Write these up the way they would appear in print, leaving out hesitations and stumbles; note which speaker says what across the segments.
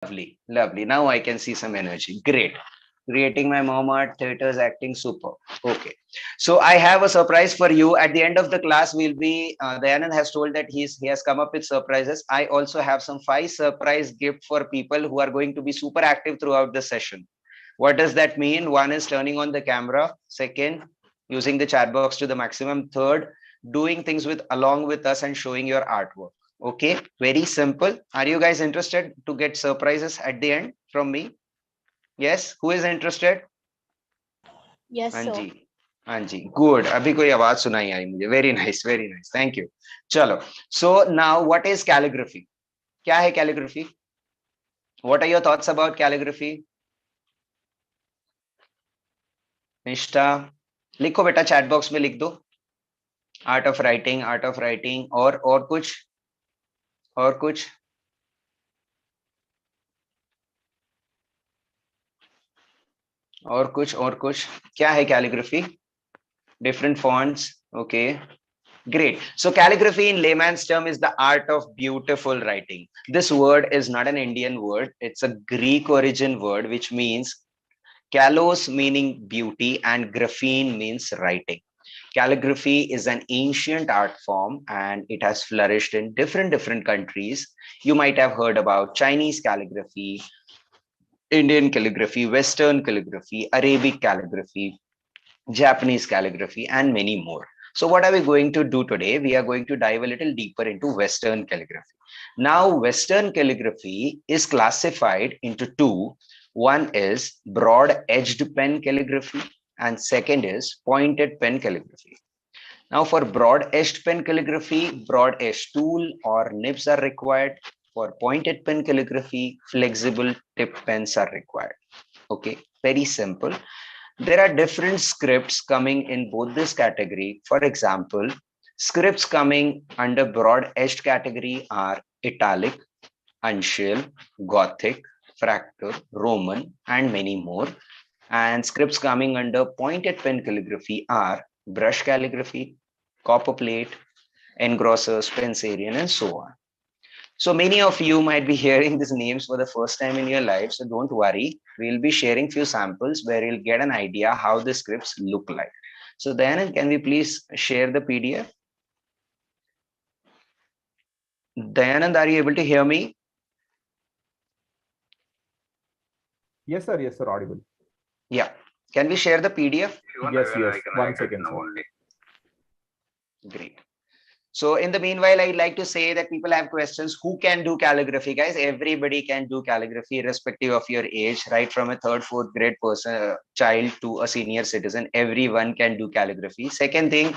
Speaker 1: Lovely, lovely. Now I can see some energy. Great. Creating my mom art, theaters, acting, super. Okay. So I have a surprise for you. At the end of the class, we'll be, Dayanand has told that he has come up with surprises. I also have some 5 surprise gift for people who are going to be super active throughout the session. What does that mean? One is turning on the camera. Second, using the chat box to the maximum. Third, doing things with along with us and showing your artwork. Okay, very simple. Are you guys interested to get surprises at the end from me? Yes, who is interested?
Speaker 2: Yes,
Speaker 1: हाँ
Speaker 2: sir.
Speaker 1: जी, हाँ जी, good. अभी कोई आवाज सुनाई आई मुझे. Very nice, thank you. चलो, so now what is calligraphy? क्या है calligraphy? What are your thoughts about calligraphy? Nishtha, लिखो बेटा, चैट बॉक्स में लिख दो. आर्ट ऑफ राइटिंग और कुछ, और कुछ. और कुछ क्या है calligraphy? Different fonts. Okay, great. So calligraphy in layman's term is the art of beautiful writing. This word is not an Indian word. It's a Greek origin word, which means kallos, meaning beauty, and graphein means writing. Calligraphy is an ancient art form and it has flourished in different countries. You might have heard about Chinese calligraphy, Indian calligraphy, Western calligraphy, Arabic calligraphy, Japanese calligraphy, and many more. So what are we going to do today? We are going to dive a little deeper into Western calligraphy. Now, Western calligraphy is classified into two. One is broad-edged pen calligraphy, and second is pointed pen calligraphy. Now, for broad-edged pen calligraphy, broad-edged tool or nibs are required. For pointed pen calligraphy, flexible tip pens are required. Okay, very simple. There are different scripts coming in both this category. For example, scripts coming under broad edged category are italic, uncial, gothic, fractal, Roman, and many more. And scripts coming under pointed pen calligraphy are brush calligraphy, copperplate, engrossers, penserian, and so on. So many of you might be hearing these names for the first time in your life. So don't worry. We'll be sharing few samples where you'll get an idea how the scripts look like. So Dayanand, can we please share the PDF? Dayanand, are you able to hear me?
Speaker 3: Yes, sir, audible.
Speaker 1: Yeah. Can we share the PDF?
Speaker 3: Yes. 1 second, sir.
Speaker 1: Great. So in the meanwhile, I'd like to say that people have questions. Who can do calligraphy, guys? Everybody can do calligraphy, irrespective of your age, right from a third, fourth grade person, child to a senior citizen. Everyone can do calligraphy. Second thing,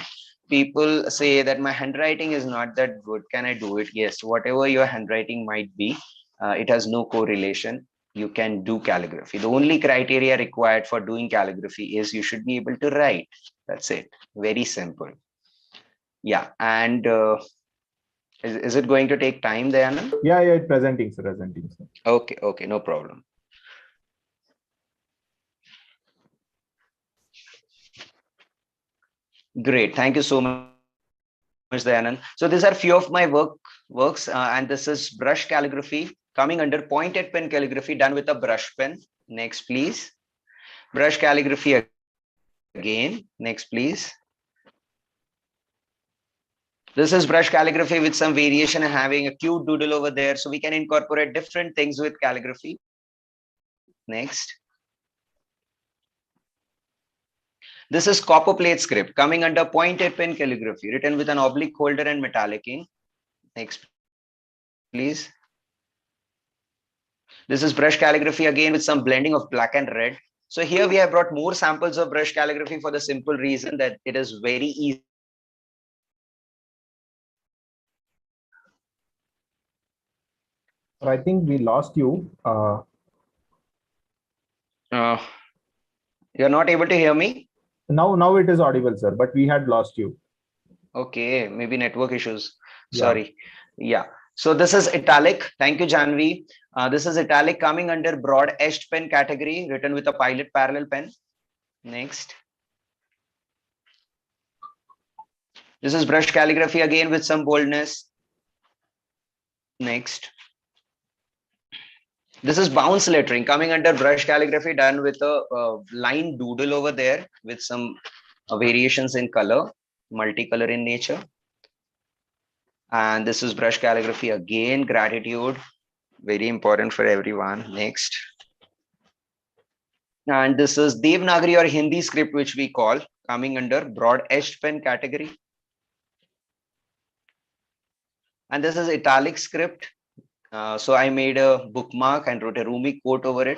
Speaker 1: people say that my handwriting is not that good. Can I do it? Yes, whatever your handwriting might be, it has no correlation. You can do calligraphy. The only criteria required for doing calligraphy is you should be able to write. That's it. Very simple. Yeah, and is it going to take time, Dayanand?
Speaker 3: Yeah, presenting, sir.
Speaker 1: Okay, no problem. Great, thank you so much, Dayanand. So these are few of my works, and this is brush calligraphy coming under pointed pen calligraphy done with a brush pen. Next, please. Brush calligraphy again. Next, please. This is brush calligraphy with some variation and having a cute doodle over there. So we can incorporate different things with calligraphy. Next. This is copperplate script coming under pointed pen calligraphy written with an oblique holder and metallic ink. Next, please. This is brush calligraphy again with some blending of black and red. So here we have brought more samples of brush calligraphy for the simple reason that it is very easy to do and very simple to do.
Speaker 3: So I think we lost you.
Speaker 1: You're not able to hear me?
Speaker 3: Now it is audible, sir, but we had lost you.
Speaker 1: Okay, maybe network issues.
Speaker 3: Yeah.
Speaker 1: Sorry. Yeah. So this is italic. Thank you, Janvi. This is italic coming under broad edged pen category written with a pilot parallel pen. Next. This is brush calligraphy again with some boldness. Next. This is bounce lettering coming under brush calligraphy, done with a line doodle over there with some variations in color, multicolor in nature. And this is brush calligraphy again, gratitude, very important for everyone. Next. And this is Devanagari or Hindi script, which we call, coming under broad edged pen category. And this is italic script. So I made a bookmark and wrote a Rumi quote over it.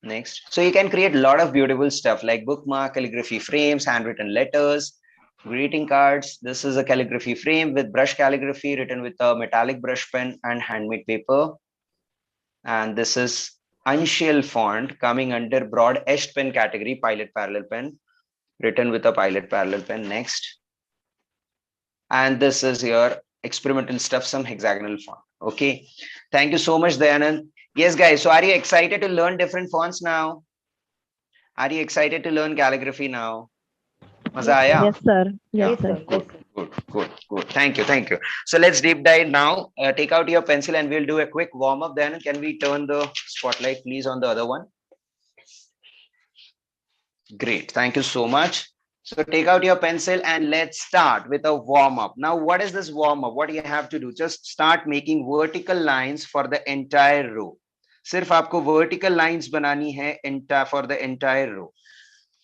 Speaker 1: Next. So you can create a lot of beautiful stuff like bookmark, calligraphy frames, handwritten letters, greeting cards. This is a calligraphy frame with brush calligraphy written with a metallic brush pen and handmade paper. And this is Uncial font coming under broad edged pen category, pilot parallel pen, written with a pilot parallel pen. Next. And this is your experimental stuff, some hexagonal font. Okay. Thank you so much, Dayanand. Yes, guys. So are you excited to learn different fonts now? Are you excited to learn calligraphy now? Maza aaya?
Speaker 4: Yes, sir. Yes,
Speaker 2: Yes,
Speaker 4: sir.
Speaker 2: sir. Yes, sir.
Speaker 1: Good. Thank you. So let's deep dive now. Take out your pencil and we'll do a quick warm up. Then can we turn the spotlight, please, on the other one? Great. Thank you so much. So take out your pencil and let's start with a warm up. Now, what is this warm up? What do you have to do? Just start making vertical lines for the entire row. सिर्फ आपको vertical lines बनानी है for the entire row.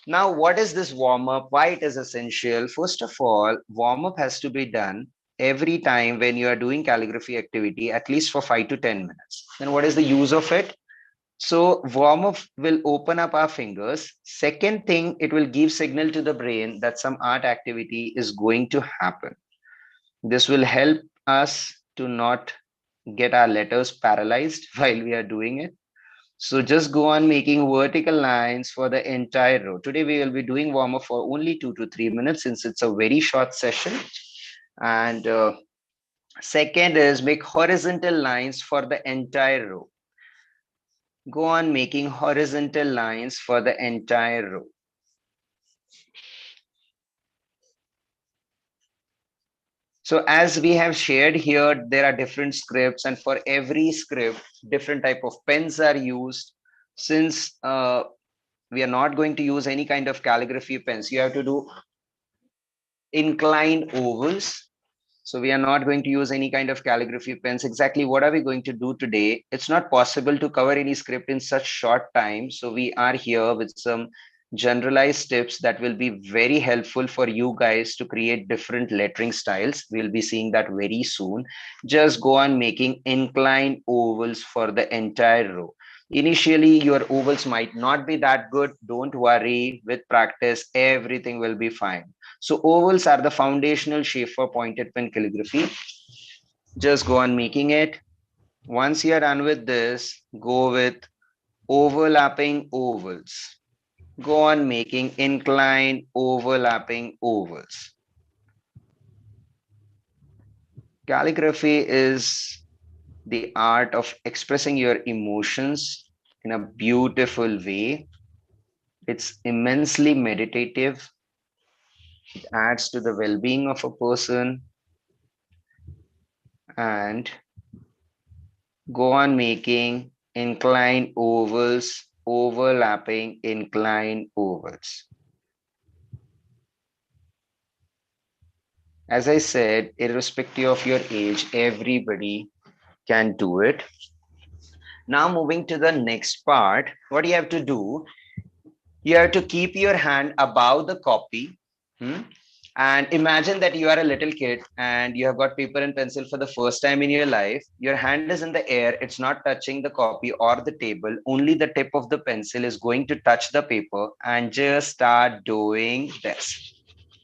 Speaker 1: Now, what is this warm up? Why it is essential? First of all, warm up has to be done every time when you are doing calligraphy activity, at least for 5 to 10 minutes. Then what is the use of it? So warm up will open up our fingers. Second thing, it will give signal to the brain that some art activity is going to happen. This will help us to not get our letters paralyzed while we are doing it. So just go on making vertical lines for the entire row. Today we will be doing warm up for only 2 to 3 minutes since it's a very short session. And second is make horizontal lines for the entire row. Go on making horizontal lines for the entire row. So as we have shared here, there are different scripts, and for every script, different type of pens are used. Since we are not going to use any kind of calligraphy pens, you have to do inclined ovals. So we are not going to use any kind of calligraphy pens. Exactly what are we going to do today? It's not possible to cover any script in such short time. So we are here with some generalized tips that will be very helpful for you guys to create different lettering styles. We'll be seeing that very soon. Just go on making inclined ovals for the entire row. Initially, your ovals might not be that good. Don't worry. With practice, everything will be fine. So ovals are the foundational shape for pointed pen calligraphy. Just go on making it. Once you're done with this, go with overlapping ovals. Go on making inclined overlapping ovals. Calligraphy is the art of expressing your emotions in a beautiful way. It's immensely meditative. It adds to the well-being of a person. And go on making inclined ovals, overlapping inclined ovals. As I said, irrespective of your age, everybody can do it. Now moving to the next part, what do you have to do? You have to keep your hand above the copy. And imagine that you are a little kid and you have got paper and pencil for the first time in your life. Your hand is in the air. It's not touching the copy or the table. Only the tip of the pencil is going to touch the paper, and just start doing this.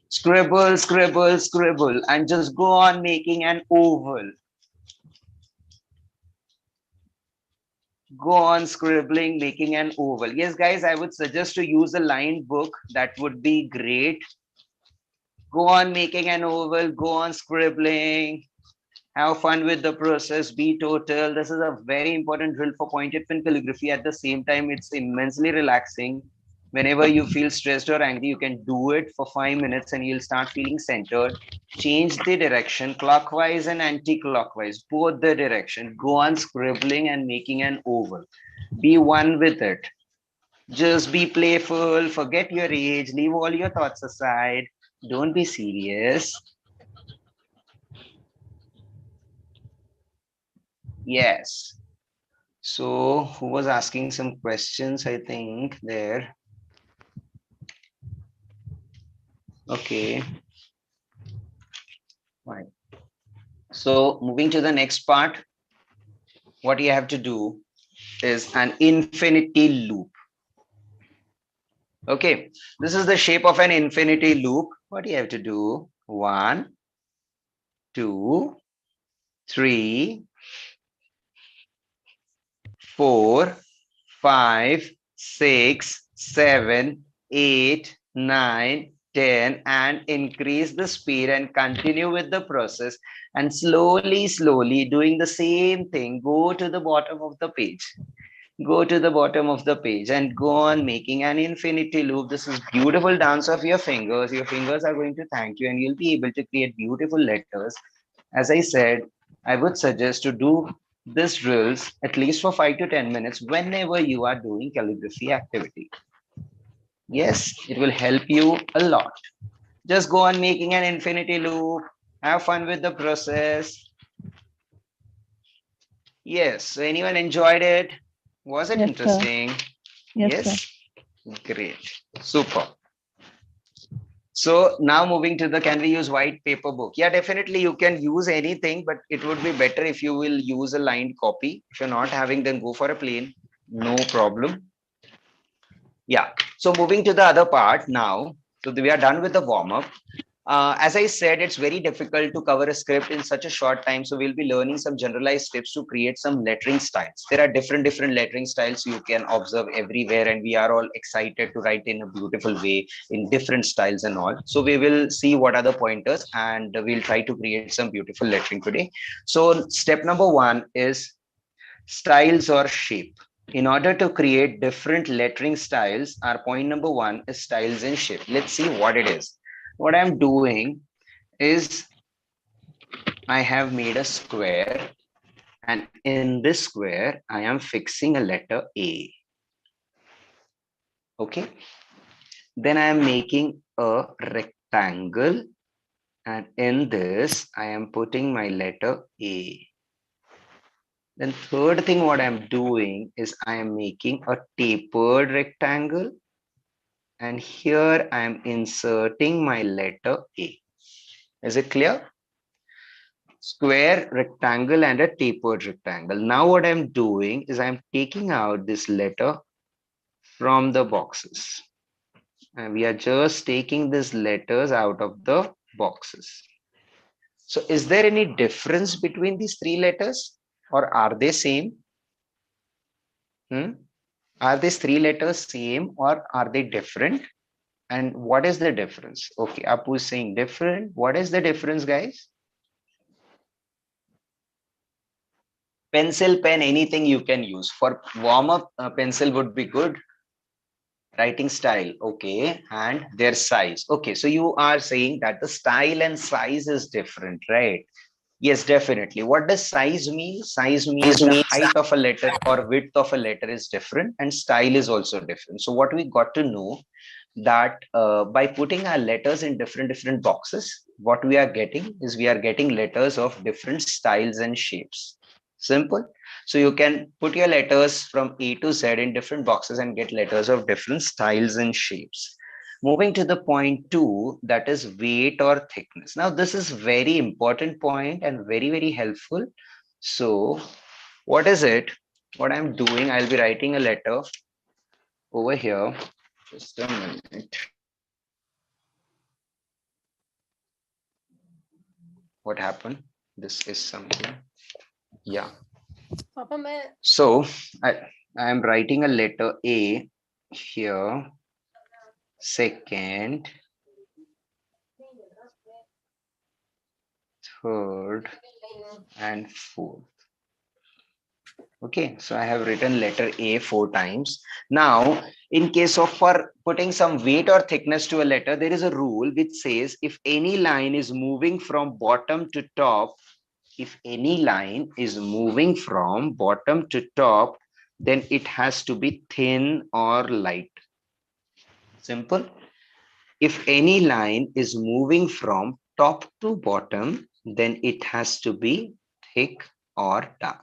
Speaker 1: Scribble, scribble, scribble, and just go on making an oval. Go on scribbling, making an oval. Yes, guys, I would suggest to use a lined book. That would be great. Go on making an oval, go on scribbling, have fun with the process, be total. This is a very important drill for pointed pen calligraphy. At the same time, it's immensely relaxing. Whenever you feel stressed or angry, you can do it for 5 minutes and you'll start feeling centered. Change the direction, clockwise and anti-clockwise, both the direction. Go on scribbling and making an oval. Be one with it. Just be playful, forget your age, leave all your thoughts aside. Don't be serious. Yes. So, who was asking some questions? I think there. Okay. Fine. So, moving to the next part, what you have to do is an infinity loop. Okay. This is the shape of an infinity loop. What do you have to do? 1, 2, 3, 4, 5, 6, 7, 8, 9, 10, and increase the speed and continue with the process, and slowly doing the same thing. Go to the bottom of the page. Go to the bottom of the page and go on making an infinity loop. This is beautiful dance of your fingers. Your fingers are going to thank you and you'll be able to create beautiful letters. As I said, I would suggest to do this drills at least for 5 to 10 minutes whenever you are doing calligraphy activity. Yes, it will help you a lot. Just go on making an infinity loop. Have fun with the process. Yes, so anyone enjoyed it? Was it
Speaker 2: Yes, sir.
Speaker 1: interesting?
Speaker 2: Yes, sir.
Speaker 1: Yes, great, super. So now moving to the, can we use white paper book? Yeah, definitely you can use anything, but it would be better if you will use a lined copy. If you're not having, then go for a plain, no problem. Yeah, so moving to the other part now. So we are done with the warm up. As I said, it's very difficult to cover a script in such a short time. So we'll be learning some generalized tips to create some lettering styles. There are different lettering styles you can observe everywhere, and we are all excited to write in a beautiful way in different styles and all. So we will see what are the pointers, and we'll try to create some beautiful lettering today. So step number one is styles or shape. In order to create different lettering styles, our point number one is styles and shape. Let's see what it is. What I'm doing is I have made a square, and in this square I am fixing a letter A. Okay, then I am making a rectangle, and in this I am putting my letter A. Then third thing what I'm doing is I am making a tapered rectangle, and here I am inserting my letter A. Is it clear? Square, rectangle, and a tapered rectangle. Now what I'm doing is I'm taking out this letter from the boxes, and we are just taking these letters out of the boxes. So is there any difference between these three letters, or are they same? Are these three letters same or are they different? And what is the difference? Okay, Apu is saying different. What is the difference, guys? Pencil, pen, anything you can use. For warm up, pencil would be good. Writing style, okay, and their size. Okay, so you are saying that the style and size is different, right? Yes, definitely. What does size mean? Size means the height of a letter or width of a letter is different, and style is also different. So what we got to know that by putting our letters in different boxes, what we are getting is we are getting letters of different styles and shapes. Simple. So you can put your letters from A to Z in different boxes and get letters of different styles and shapes. Moving to the point two, that is weight or thickness. Now this is very important point and very helpful. So what is it? What I'm doing, I'll be writing a letter over here. Just a minute. What happened? This is something. Yeah. So I am writing a letter A here. Second, third, and fourth. Okay, so I have written letter A 4 times. Now, in case of for putting some weight or thickness to a letter, there is a rule which says if any line is moving from bottom to top, if any line is moving from bottom to top, then it has to be thin or light. Simple. If any line is moving from top to bottom, then it has to be thick or dark.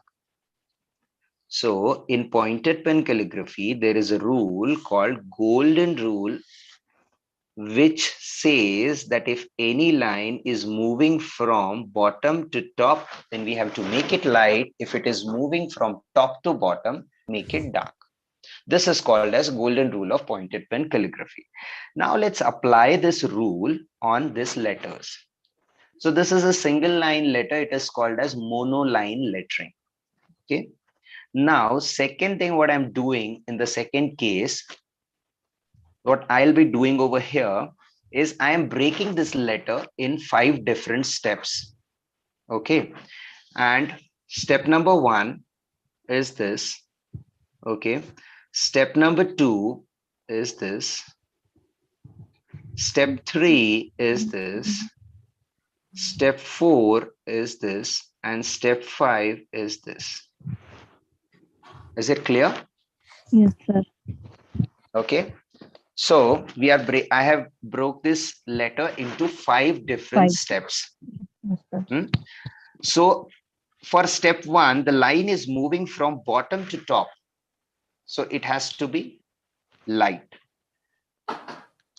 Speaker 1: So in pointed pen calligraphy, there is a rule called golden rule, which says that if any line is moving from bottom to top, then we have to make it light. If it is moving from top to bottom, make it dark. This is called as golden rule of pointed pen calligraphy. Now let's apply this rule on these letters. So this is a single line letter. It is called as monoline lettering. Okay. Now, second thing, what I'm doing in the second case, what I'll be doing over here is I am breaking this letter in 5 different steps. Okay. And step number 1 is this. Okay. Step number 2 is this. Step 3 is this. Step 4 is this. And step 5 is this. Is it clear?
Speaker 2: Yes, sir.
Speaker 1: Okay. So we are I have broke this letter into 5 different
Speaker 2: 5.
Speaker 1: steps.
Speaker 2: Yes, sir.
Speaker 1: So for step 1, the line is moving from bottom to top. So it has to be light.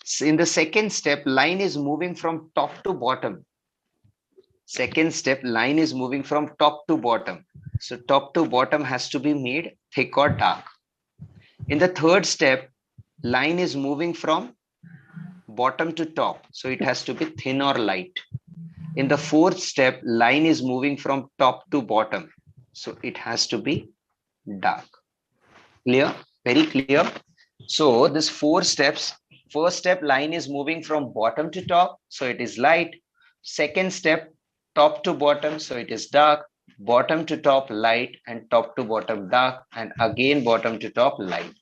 Speaker 1: So in the second step, line is moving from top to bottom. Second step, line is moving from top to bottom. So top to bottom has to be made thick or dark. In the third step, line is moving from bottom to top. So it has to be thin or light. In the fourth step, line is moving from top to bottom. So it has to be dark. Clear? Very clear. So this 4 steps, first step, line is moving from bottom to top. So it is light. Second step, top to bottom. So it is dark. Bottom to top light, and top to bottom dark, and again bottom to top light.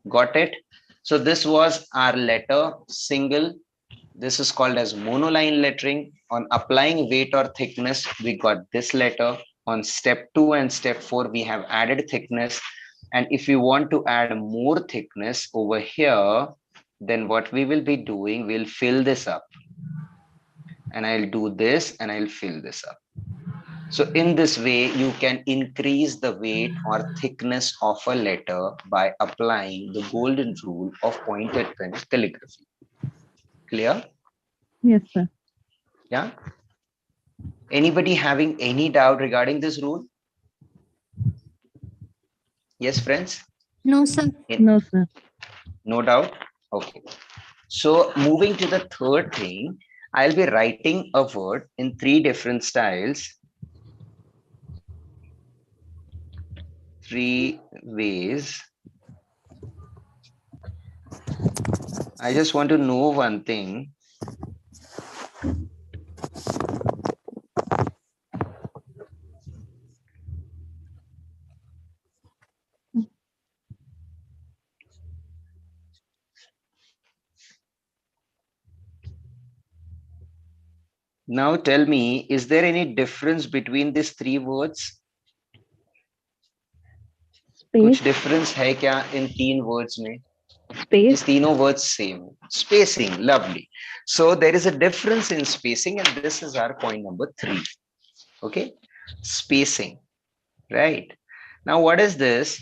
Speaker 1: Got it? So this was our letter single. This is called as monoline lettering. On applying weight or thickness, we got this letter. On step 2 and step 4, we have added thickness. And if you want to add more thickness over here, then what we will be doing, we'll fill this up. And I'll do this and I'll fill this up. So in this way, you can increase the weight or thickness of a letter by applying the golden rule of pointed pen calligraphy. Clear?
Speaker 2: Yes, sir.
Speaker 1: Yeah. Anybody having any doubt regarding this rule? Yes, friends?
Speaker 2: No, sir. No, sir.
Speaker 1: No doubt. Okay. So moving to the third thing, I'll be writing a word in 3 different styles. 3 ways. I just want to know one thing. Now tell me, is there any difference between these 3 words? कुछ
Speaker 2: Space.
Speaker 1: difference है क्या इन 3 words में?
Speaker 2: Space.
Speaker 1: These तीनों words same. Spacing, lovely. So there is a difference in spacing, and this is our point number 3. Okay, spacing, right? Now what is this?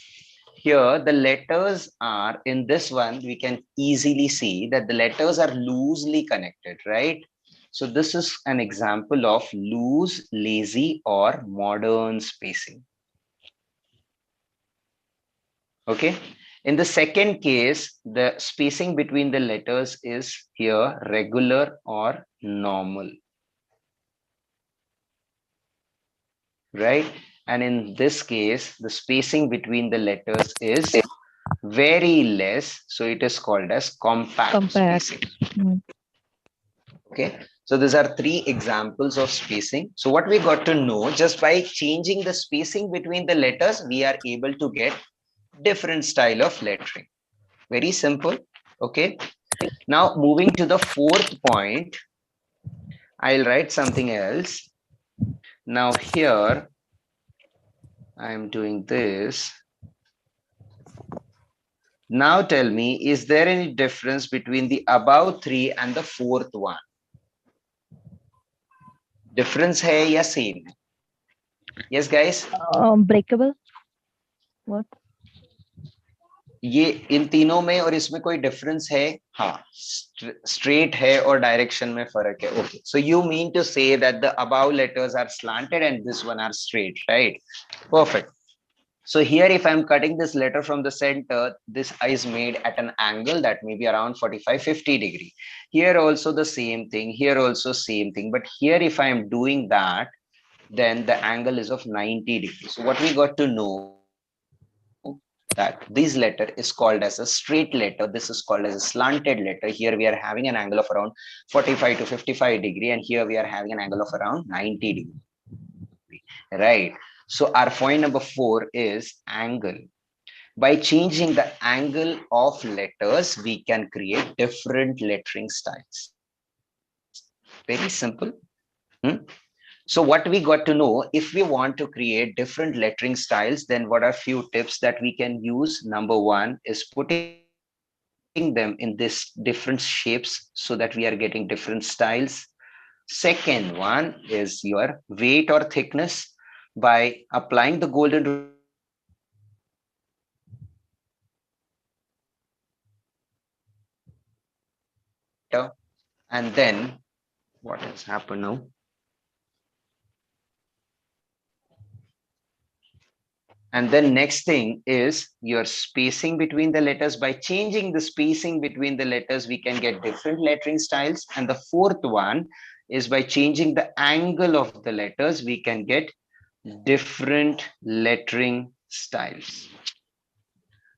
Speaker 1: Here the letters are, in this one we can easily see that the letters are loosely connected, right? So this is an example of loose, lazy, or modern spacing. Okay. In the second case, the spacing between the letters is here regular or normal. Right? And in this case, the spacing between the letters is very less. So it is called as compact spacing. Okay. So these are three examples of spacing. So what we got to know, just by changing the spacing between the letters, we are able to get different style of lettering. Very simple. Okay. Now moving to the fourth point, I'll write something else. Now here, I'm doing this. Now tell me, is there any difference between the above three and the fourth one? Difference hai ya same? Yes, guys?
Speaker 2: Breakable. What?
Speaker 1: ये इन तीनों में और इसमें कोई difference है? हाँ, straight है और direction में फर्क है. Okay, so you mean to say that the above letters are slanted and this one are straight, right? Perfect. So here, if I'm cutting this letter from the center, this is made at an angle that may be around 45-50 degree. Here also the same thing, here also same thing. But here, if I'm doing that, then the angle is of 90 degrees. So what we got to know that this letter is called as a straight letter. This is called as a slanted letter. Here we are having an angle of around 45 to 55 degree. And here we are having an angle of around 90 degree, right? So our point number 4 is angle. By changing the angle of letters, we can create different lettering styles. Very simple. So what we got to know, if we want to create different lettering styles, then what are few tips that we can use? Number 1 is putting them in this different shapes so that we are getting different styles. Second one is your weight or thickness. By applying the golden rule and then what has happened now? And then next thing is your spacing between the letters. By changing the spacing between the letters, we can get different lettering styles. And the fourth one is by changing the angle of the letters, we can get different lettering styles.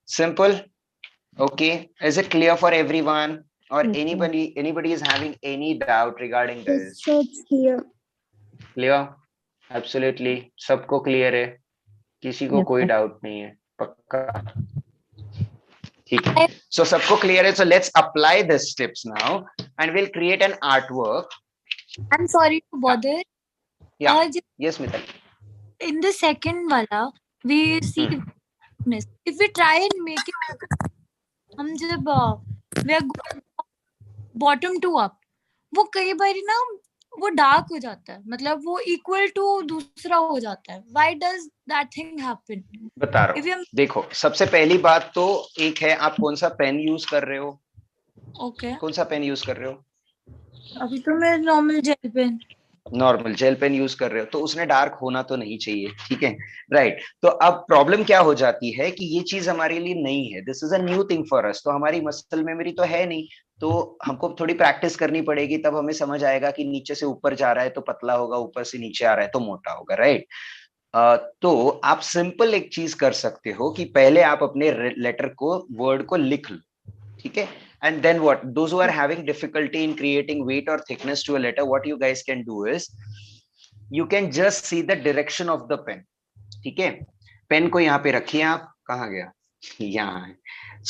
Speaker 1: Simple. Okay. Is it clear for everyone? Or
Speaker 2: Yes,
Speaker 1: anybody is having any doubt regarding this?
Speaker 4: So it's clear.
Speaker 1: Clear? Absolutely. सबको clear है? किसी को
Speaker 2: Yes,
Speaker 1: कोई
Speaker 2: sir.
Speaker 1: Doubt नहीं है? पक्का? ठीक है. So सबको clear है? So let's apply the steps now, and we'll create an artwork.
Speaker 4: I'm sorry to bother.
Speaker 1: Yeah.
Speaker 4: Just
Speaker 1: Yes, Mithal.
Speaker 4: in the second wala, we see miss. If we try and make it, हम जब we are going bottom to up, वो कई बार ना वो dark हो जाता है, मतलब वो इक्वल टू दूसरा हो जाता है. Why does that thing happen?
Speaker 1: बता रहा हूँ. देखो, सबसे पहली बात तो एक है, आप कौन सा पेन यूज कर रहे हो?
Speaker 4: Okay.
Speaker 1: कौन सा पेन यूज कर रहे हो?
Speaker 4: अभी तो मैं normal gel pen.
Speaker 1: Normal gel pen use कर रहे हो तो उसने डार्क होना तो नहीं चाहिए. ठीक है, राइट. तो अब प्रॉब्लम क्या हो जाती है कि ये चीज हमारे लिए नई है. This is a new thing for us. तो हमारी मसल मेमोरी तो है नहीं, तो हमको थोड़ी प्रैक्टिस करनी पड़ेगी, तब हमें समझ आएगा कि नीचे से ऊपर जा रहा है तो पतला होगा, ऊपर से नीचे आ रहा है तो मोटा होगा, राइट. तो आप सिंपल एक चीज कर सकते हो कि पहले आप अपने लेटर को, वर्ड को लिख लो. ठीक है. And then what? Those who are having difficulty in creating weight or thickness to a letter, what you guys can do is you can just see the direction of the pen. ठीक है. Pen को यहाँ पे रखिए. आप कहाँ गया? यहाँ है.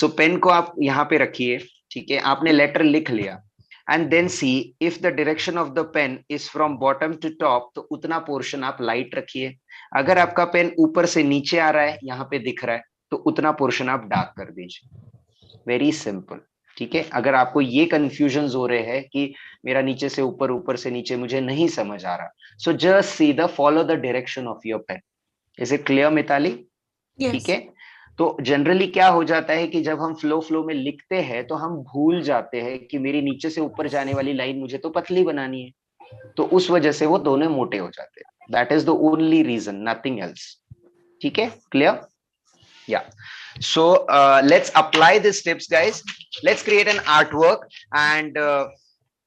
Speaker 1: So पेन को आप यहाँ पे रखिए. ठीक है. आपने लेटर लिख लिया. And then see if the direction of the pen is from bottom to top, तो उतना पोर्शन आप लाइट रखिए. अगर आपका पेन ऊपर से नीचे आ रहा है, यहाँ पे दिख रहा है, तो उतना पोर्शन आप डार्क कर दीजिए. Very simple. ठीक है. अगर आपको ये कंफ्यूजन हो रहे हैं कि मेरा नीचे से ऊपर, ऊपर से नीचे मुझे नहीं समझ आ रहा, so just see the follow the direction of your pen. Is it clear Mitali? ठीक है. तो जनरली क्या हो जाता है कि जब हम फ्लो में लिखते हैं तो हम भूल जाते हैं कि मेरी नीचे से ऊपर जाने वाली लाइन मुझे तो पतली बनानी है, तो उस वजह से वो दोनों मोटे हो जाते हैं. That is the only reason, nothing else. ठीक है. Clear? Yeah. So let's apply these tips, guys. Let's create an artwork. And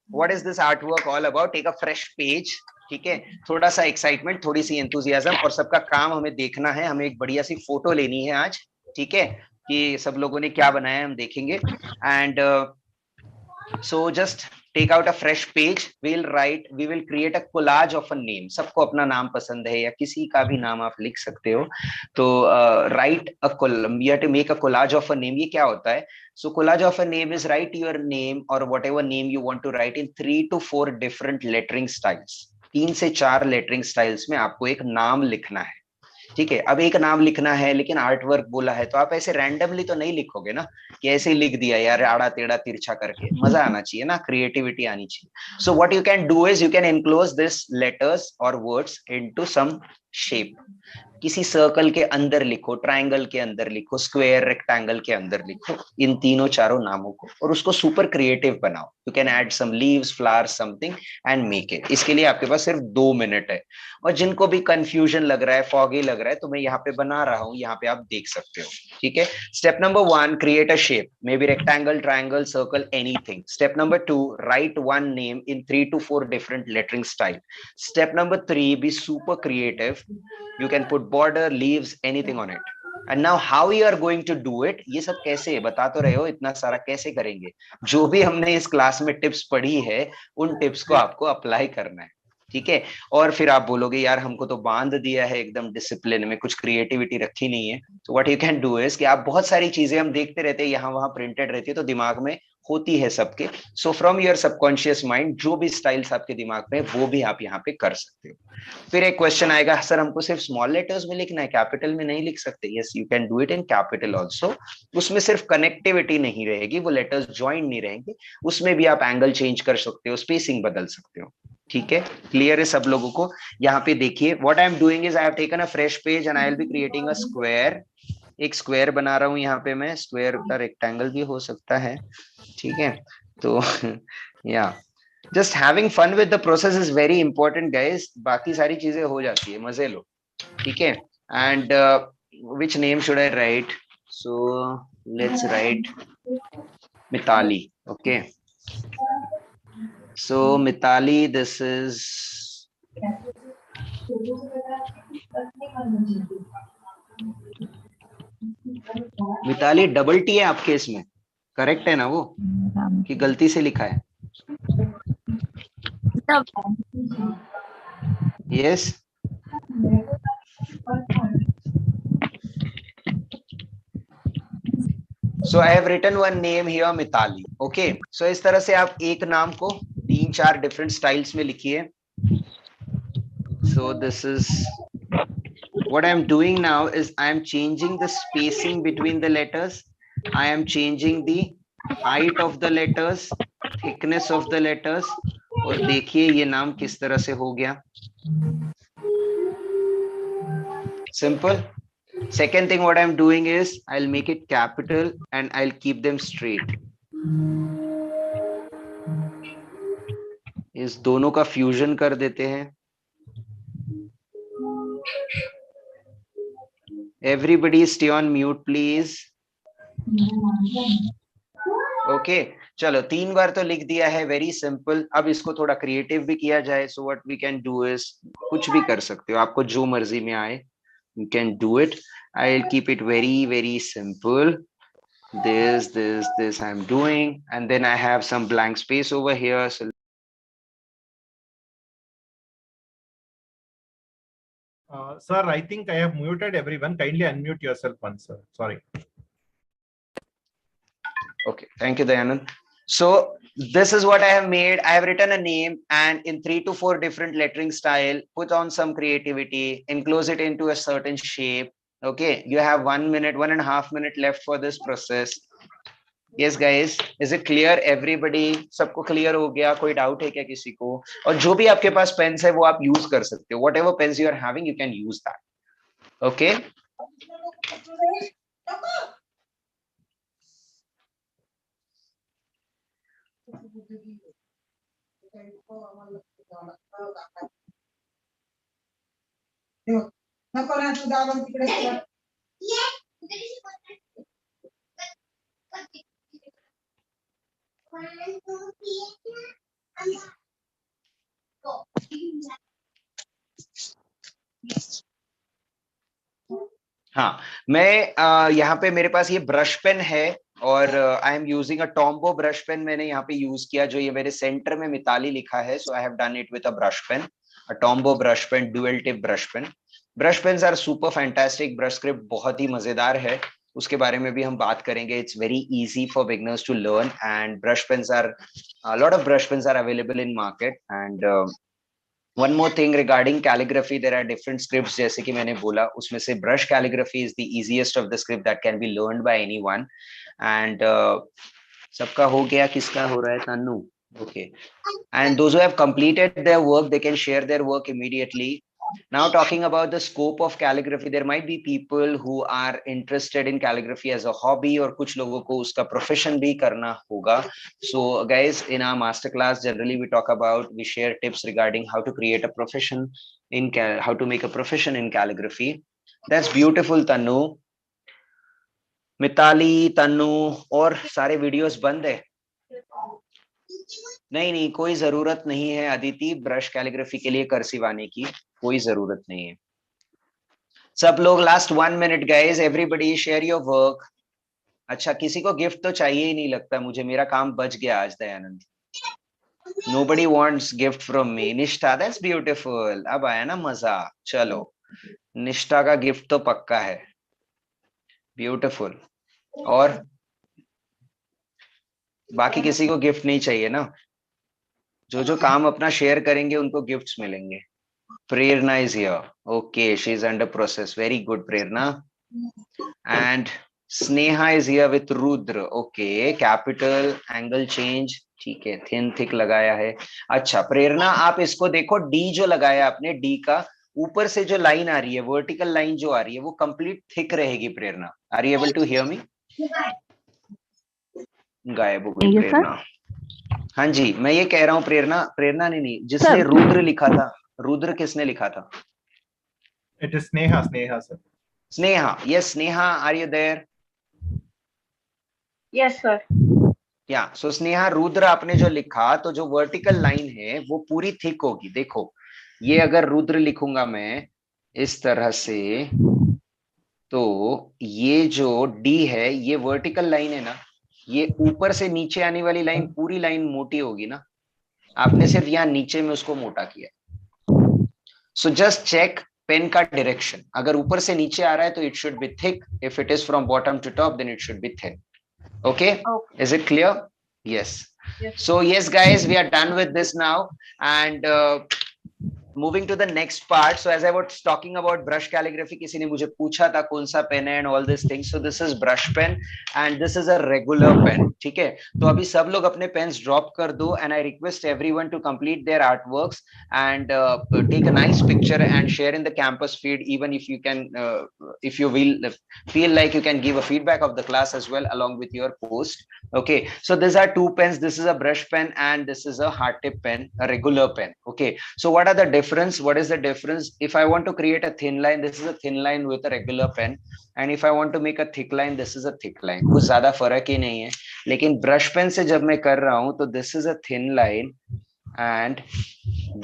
Speaker 1: what is this artwork all about? Take a fresh page. ठीक है. थोड़ा सा एक्साइटमेंट, थोड़ी सी enthusiasm, और सबका काम हमें देखना है. हमें एक बढ़िया सी फोटो लेनी है आज. ठीक है, कि सब लोगों ने क्या बनाया हम देखेंगे. And so just take out a fresh page, we will create a collage of a name. सबको अपना नाम पसंद है या किसी का भी नाम आप लिख सकते हो. तो write a column, you have to make a collage of a name. ये क्या होता है? So collage of a name is write your name और whatever name you want to write in 3 to 4 different lettering styles. 3 से 4 lettering styles में आपको एक नाम लिखना है. ठीक है, अब एक नाम लिखना है लेकिन आर्ट वर्क बोला है तो आप ऐसे रैंडमली तो नहीं लिखोगे ना कि ऐसे ही लिख दिया यार आड़ा टेढ़ा तिरछा करके. मजा आना चाहिए ना, क्रिएटिविटी आनी चाहिए. So what you can do is you can enclose this letters और वर्ड्स इनटू सम शेप. किसी सर्कल के अंदर लिखो, ट्रायंगल के अंदर लिखो, स्क्वायर रेक्टेंगल के अंदर लिखो इन तीनों चारों नामों को और उसको सुपर क्रिएटिव बनाओ. You can add some leaves, flowers, something and make it. इसके लिए आपके पास सिर्फ 2 मिनट है. और जिनको भी कंफ्यूजन लग रहा है, फॉगी लग रहा है, तो मैं यहाँ पे बना रहा हूँ, यहाँ पे आप देख सकते हो. ठीक है. Step number 1, create a shape, may be rectangle, triangle, circle, anything. Step number 2, right one name in 3 to 4 different lettering style. Step number 3, be super creative. You can put border, leaves, anything on it. And now how you are going to do it, ये सब कैसे बता तो रहे हो, इतना सारा कैसे करेंगे? जो भी हमने इस क्लास में टिप्स पढ़ी है उन टिप्स को आपको अप्लाई करना है. ठीक है. और फिर आप बोलोगे यार हमको तो बांध दिया है एकदम डिसिप्लिन में, कुछ क्रिएटिविटी रखी नहीं है. तो what you can do is कि आप बहुत सारी चीजें हम देखते रहते हैं यहाँ वहां प्रिंटेड रहती है तो दिमाग में होती है सबके. So from your subconscious mind जो भी स्टाइल्स आपके दिमाग में वो भी आप यहाँ पे कर सकते हो. फिर एक क्वेश्चन आएगा, सर हमको सिर्फ स्मॉल लेटर्स में लिखना है, कैपिटल में नहीं लिख सकते? Yes, you can do it in capital also. उसमें सिर्फ कनेक्टिविटी नहीं रहेगी, वो लेटर्स ज्वाइन नहीं रहेंगे. उसमें भी आप एंगल चेंज कर सकते हो, स्पेसिंग बदल सकते हो. ठीक है, क्लियर है सब लोगों को? यहाँ पे देखिए, what I am doing is I have taken a fresh page and I will be creating a square. एक स्क्वायर बना रहा हूँ यहाँ पे मैं. स्क्वायर का रेक्टेंगल भी हो सकता है. ठीक है. तो या just having fun with the process is very important guys. बाकी सारी चीजें हो जाती है, मजे लो. ठीक है. And which name should I write? So let's write Mitali. Okay. So Mitali, this is Mitali. Double T है आपके इसमें, करेक्ट है ना वो कि गलती से लिखा है? Yes. So I have written one name here, Mitali. Okay. So इस तरह से आप एक नाम को 3-4 डिफरेंट स्टाइल्स में लिखिए. So this is what I am doing now is I am changing the spacing between the letters. I am changing the height of the letters, thickness of the letters. और देखिए ये नाम किस तरह से हो गया. Simple. Second thing what I'm doing is I'll make it capital and I'll keep them straight. इस दोनों का फ्यूजन कर देते हैं. Everybody stay on mute please. Okay. चलो 3 बार तो लिख दिया है, वेरी सिंपल. अब इसको थोड़ा क्रिएटिव भी किया जाए. So what we can do is, कुछ भी कर सकते हो, आपको जो मर्जी में आए you can do it. I'll keep it very simple. This I'm doing, and then I have some blank space over here. So
Speaker 3: Sir, I think I have muted everyone. Kindly unmute yourself once, sir. Sorry.
Speaker 1: okay, thank you Dayanand. So this is what I have made. I have written a name and in 3 to 4 different lettering style, put on some creativity, enclose it into a certain shape. Okay, you have 1 minute, 1.5 minutes left for this process. Yes guys, is it clear everybody? सबको clear हो गया? कोई doubt है क्या किसी को? और जो भी आपके पास पेन्स है वो आप यूज कर सकते हो. whatever pens you are having you can use that. Okay. हाँ, मैं यहाँ पे मेरे पास ये ब्रश पेन है और I am using a Tombow brush pen मैंने यहाँ पे यूज किया, जो ये मेरे सेंटर में मिताली लिखा है, so I have done it with a brush pen, a Tombow brush pen, dual tip brush pen. Brush pens are super fantastic. Brush script बहुत ही मजेदार है, उसके बारे में भी हम बात करेंगे. It's very easy for beginners to learn, and brush pens are, a lot of brush pens are available in market. And one more thing regarding calligraphy, there are different scripts, जैसे कि मैंने बोला, उसमें से brush calligraphy is the easiest of the script that can be learned by anyone. And सबका हो गया, किसका हो रहा है? Tannu. Okay. And those who have completed their work, they can share their work immediately. Now, talking about the scope of calligraphy, there might be people who are interested in calligraphy as a hobby, और कुछ लोगों को उसका profession भी करना होगा. So, guys, in our masterclass, generally we talk about, we share tips regarding how to create a profession in how to make a profession in calligraphy. That's beautiful, Tanu. Mitali, Tannu, और सारे वीडियोस बंद है? नहीं नहीं, कोई जरूरत नहीं है अदिति ब्रश कैलीग्राफी के लिए कर्सिव आने की, कोई जरूरत नहीं है. सब लोग last 1 minute guys, everybody share your work. अच्छा, किसी को गिफ्ट तो चाहिए ही नहीं लगता मुझे, मेरा काम बच गया आज. Dayanand, nobody wants gift from me. निष्ठा, that's beautiful. अब आया ना मजा. चलो, निष्ठा का गिफ्ट तो पक्का है. ब्यूटीफुल. और बाकी किसी को गिफ्ट नहीं चाहिए ना? जो जो काम अपना शेयर करेंगे उनको गिफ्ट्स मिलेंगे. Prerna is here. Okay, she is under process. Very good Prerna. And Sneha is here with Rudra. Okay, capital angle change, ठीक है, थिन थिक लगाया है. अच्छा प्रेरणा, आप इसको देखो, डी जो लगाया आपने, डी का ऊपर से जो लाइन आ रही है, वर्टिकल लाइन जो आ रही है, वो कंप्लीट थिक रहेगी. Prerna, are you able to hear me? गायब हो गई प्रेरणा. हाँ जी, मैं ये कह रहा हूँ प्रेरणा, प्रेरणा नहीं, जिसने रुद्र लिखा था, रुद्र किसने लिखा था?
Speaker 3: It is Sneha, Sneha, sir.
Speaker 1: Sneha. Yes Sneha, are you there?
Speaker 5: Yes, sir.
Speaker 1: या सो स्नेहा, रुद्र आपने जो लिखा, तो जो वर्टिकल लाइन है वो पूरी थिक होगी. देखो, ये अगर रुद्र लिखूंगा मैं इस तरह से, तो ये जो डी है, ये वर्टिकल लाइन है ना, ये ऊपर से नीचे आने वाली लाइन, पूरी लाइन मोटी होगी ना. आपने सिर्फ यहाँ नीचे में उसको मोटा किया. सो जस्ट चेक पेन का डायरेक्शन. अगर ऊपर से नीचे आ रहा है तो it should be thick. If it is from bottom to top, then it should be thin. Okay, is it clear? Yes. So yes guys, we are done with this now, and moving to the next part. So as I was talking about brush calligraphy, किसी ने मुझे पूछा था कौन सा pen है and all these things. So this is brush pen and this is a regular pen. ठीक है, तो अभी सब लोग अपने pens drop कर दो, and I request everyone to complete their artworks and take a nice picture and share in the campus feed. Even if you can, if you will feel like, you can give a feedback of the class as well along with your post. Okay, so these are two pens. This is a brush pen and this is a hard tip pen, a regular pen. Okay, so what are the difference? What is the difference? If I want to create a thin line, this is a thin line with a regular pen, and if I want to make a thick line, this is a thick line. कुछ ज्यादा फर्क ही नहीं है. लेकिन brush pen से जब मैं कर रहा हूं, तो this is a thin line and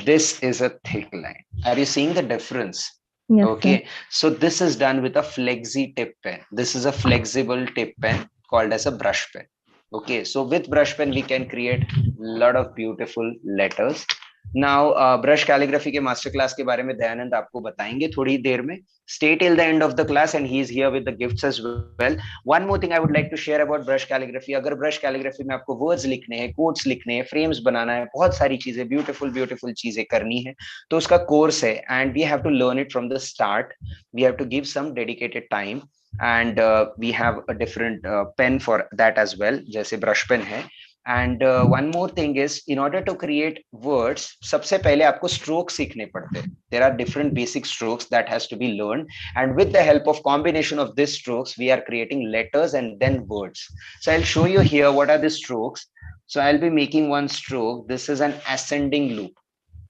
Speaker 1: this is a thick line. Are you seeing the difference?
Speaker 2: Yes,
Speaker 1: okay,
Speaker 2: sir.
Speaker 1: so this is done with a flexi tip pen. This is a flexible tip pen called as a brush pen. Okay, so with brush pen we can create lot of beautiful letters. Now brush calligraphy के master class के बारे में दयानंद आपको बताएंगे थोड़ी देर में. Stay till the end of the class and he is here with the gifts as well. One more thing I would like to share about brush calligraphy. अगर brush calligraphy में आपको words लिखने हैं, quotes लिखने हैं, frames बनाना है, बहुत सारी चीजें, beautiful चीजें करनी है, तो उसका course है, and we have to learn it from the start. We have to give some dedicated time, and we have a different pen for that as well, जैसे brush pen है. And one more thing is, in order to create words, सबसे पहले आपको strokes सीखने पड़ते हैं. There are different basic strokes that has to be learned, and with the help of combination of these strokes, we are creating letters and then words. So I'll show you here what are the strokes. So I'll be making one stroke. This is an ascending loop,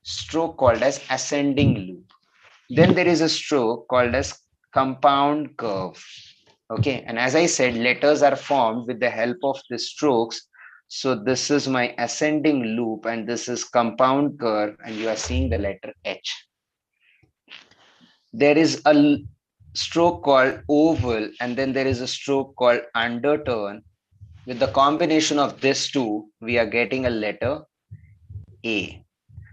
Speaker 1: stroke called as ascending loop. Then there is a stroke called as compound curve. Okay, and as I said, letters are formed with the help of the strokes. So this is my ascending loop and this is compound curve, and you are seeing the letter H. There is a stroke called oval, and then there is a stroke called underturn, with the combination of this two, we are getting a letter A.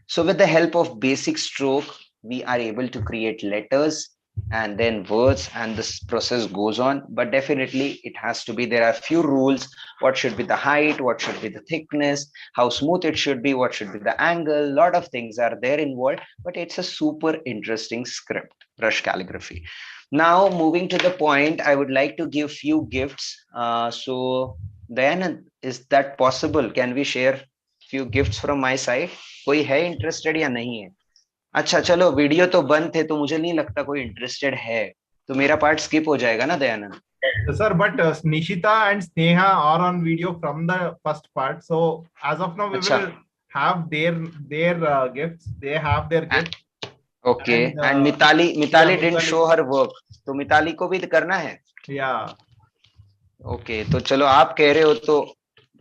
Speaker 1: So with the help of basic stroke, we are able to create letters and then words, and this process goes on. But definitely it has to be, there are few rules. What should be the height, what should be the thickness, how smooth it should be, what should be the angle. A lot of things are there involved, but it's a super interesting script, brush calligraphy. Now moving to the point, I would like to give few gifts. So Dayanand, is that possible? Can we share few gifts from my side? कोई है interested या नहीं है? अच्छा चलो, video तो बंद थे तो मुझे नहीं लगता कोई इंटरेस्टेड है, तो मेरा पार्ट स्किप हो जाएगा ना Dayanand?
Speaker 3: Sir, but Nishita and Sneha are on video from the first part. So as of now, we
Speaker 1: अच्छा,
Speaker 3: will have their gifts. They have their gifts.
Speaker 1: Okay.
Speaker 3: And
Speaker 1: and Mitali Mitali
Speaker 3: yeah,
Speaker 1: didn't
Speaker 3: Mitali.
Speaker 1: Show her work, तो मिताली को भी करना है.
Speaker 3: Yeah.
Speaker 1: Okay, तो चलो आप कह रहे हो तो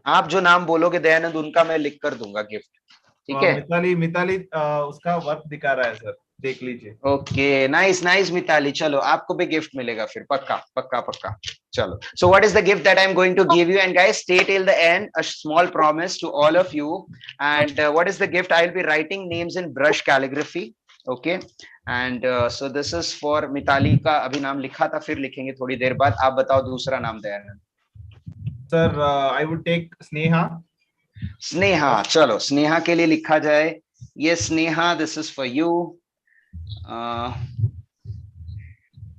Speaker 1: आप जो नाम बोलोगे दयानंद उनका मैं लिख कर दूंगा गिफ्ट, ठीक है?
Speaker 3: मिताली उसका वर्क दिखा रहा है सर, देख लीजिए.
Speaker 1: ओके, नाइस नाइस मिताली, चलो आपको भी गिफ्ट मिलेगा फिर, पक्का पक्का पक्का. चलो, so what is the gift that I'm going to give you? And guys, stay till the end. A small promise to all of you. And what is the gift? I'll be writing names in brush calligraphy. Okay. And so this is for Mitali का अभी नाम लिखा था, फिर लिखेंगे थोड़ी देर बाद. आप बताओ दूसरा नाम Dayanand.
Speaker 3: Sir, I would take Sneha.
Speaker 1: Sneha, चलो स्नेहा के लिए लिखा जाए. ये Sneha, this is for you.